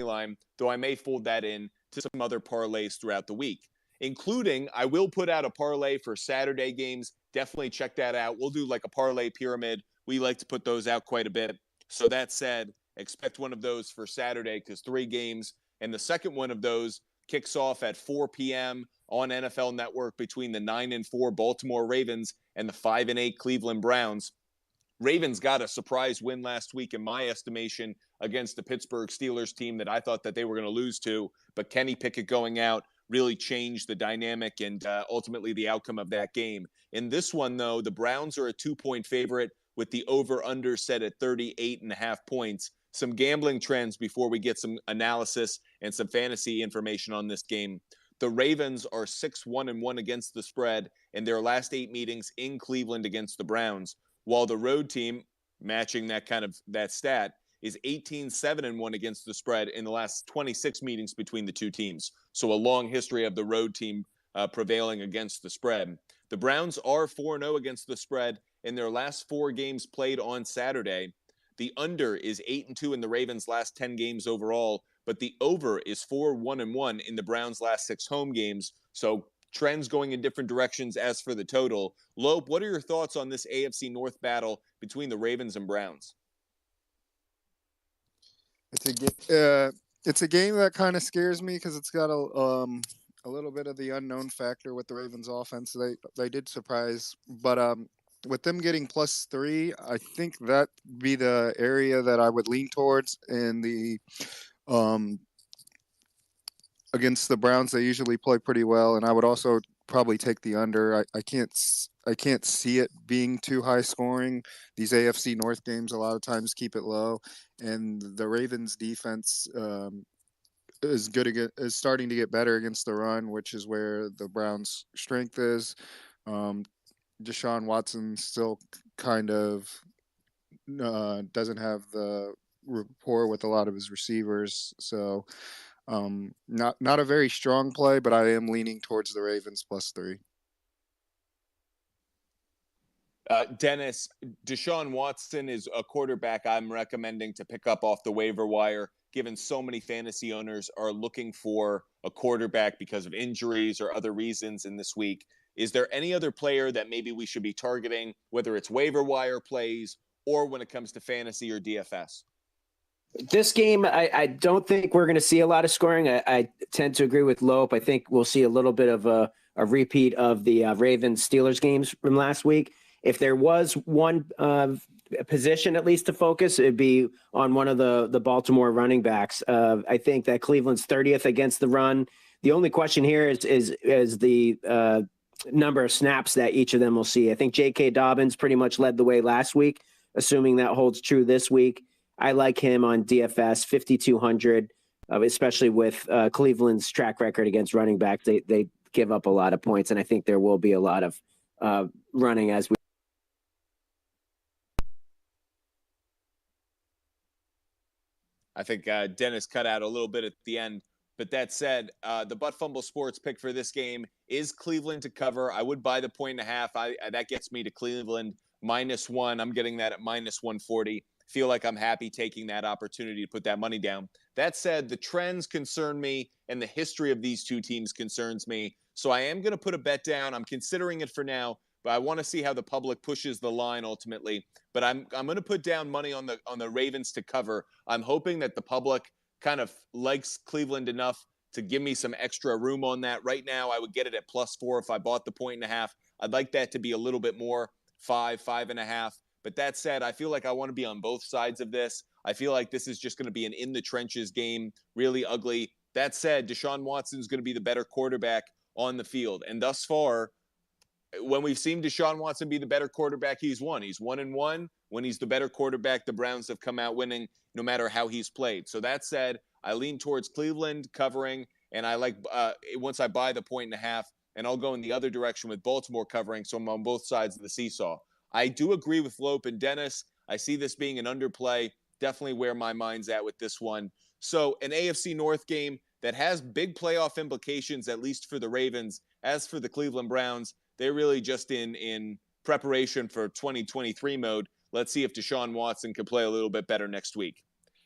line, though I may fold that in to some other parlays throughout the week, including I will put out a parlay for Saturday games. Definitely check that out. We'll do like a parlay pyramid. We like to put those out quite a bit. So that said, expect one of those for Saturday because 3 games. And the second one of those kicks off at 4 p.m. on NFL Network between the 9-4 Baltimore Ravens and the 5-8 Cleveland Browns. Ravens got a surprise win last week, in my estimation, against the Pittsburgh Steelers team that I thought that they were going to lose to. But Kenny Pickett going out really changed the dynamic and ultimately the outcome of that game. In this one, though, the Browns are a 2-point favorite with the over-under set at 38.5 points. Some gambling trends before we get some analysis and some fantasy information on this game. The Ravens are 6-1-1 against the spread in their last 8 meetings in Cleveland against the Browns, while the road team, matching that stat, is 18-7-1 against the spread in the last 26 meetings between the two teams. So a long history of the road team prevailing against the spread. The Browns are 4-0 against the spread in their last 4 games played on Saturday. The under is 8-2 in the Ravens' last 10 games overall, but the over is 4-1-1 in the Browns' last 6 home games. So trends going in different directions as for the total. Lope, what are your thoughts on this AFC North battle between the Ravens and Browns? It's a game that kind of scares me because it's got a little bit of the unknown factor with the Ravens offense. They did surprise, but with them getting +3, I think that be the area that I would lean towards in the against the Browns. They usually play pretty well, and I would also probably take the under. I can't see it being too high scoring. These AFC North games a lot of times keep it low, and the Ravens defense is starting to get better against the run, which is where the Browns' strength is. Deshaun Watson still kind of doesn't have the rapport with a lot of his receivers, so not a very strong play, but I am leaning towards the Ravens +3. Dennis, Deshaun Watson is a quarterback I'm recommending to pick up off the waiver wire, given so many fantasy owners are looking for a quarterback because of injuries or other reasons in this week. Is there any other player that maybe we should be targeting, whether it's waiver wire plays or when it comes to fantasy or DFS? This game, I don't think we're going to see a lot of scoring. I tend to agree with Lope. I think we'll see a little bit of a repeat of the Ravens-Steelers games from last week. If there was one position at least to focus, it'd be on one of the Baltimore running backs. I think that Cleveland's 30th against the run. The only question here is the number of snaps that each of them will see. I think J.K. Dobbins pretty much led the way last week, assuming that holds true this week. I like him on DFS, 5,200, especially with Cleveland's track record against running backs. They give up a lot of points, and I think there will be a lot of running as we. I think Dennis cut out a little bit at the end. But that said, the Butt Fumble Sports pick for this game is Cleveland to cover. I would buy the 1.5. That gets me to Cleveland -1. I'm getting that at -140. Feel like I'm happy taking that opportunity to put that money down. That said, the trends concern me and the history of these two teams concerns me. So I am going to put a bet down. I'm considering it for now, but I want to see how the public pushes the line ultimately. But I'm going to put down money on the Ravens to cover. I'm hoping that the public kind of likes Cleveland enough to give me some extra room on that. Right now, I would get it at +4 if I bought the 1.5. I'd like that to be a little bit more, 5.5. But that said, I feel like I want to be on both sides of this. I feel like this is just going to be an in-the-trenches game, really ugly. That said, Deshaun Watson is going to be the better quarterback on the field. And thus far, when we've seen Deshaun Watson be the better quarterback, he's won. He's 1-1. When he's the better quarterback, the Browns have come out winning no matter how he's played. So that said, I lean towards Cleveland covering, and I like once I buy the 1.5, and I'll go in the other direction with Baltimore covering, so I'm on both sides of the seesaw. I do agree with Lope and Dennis. I see this being an underplay. Definitely where my mind's at with this one. So an AFC North game that has big playoff implications, at least for the Ravens. As for the Cleveland Browns, they're really just in preparation for 2023 mode. Let's see if Deshaun Watson can play a little bit better next week.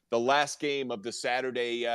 The last game of the Saturday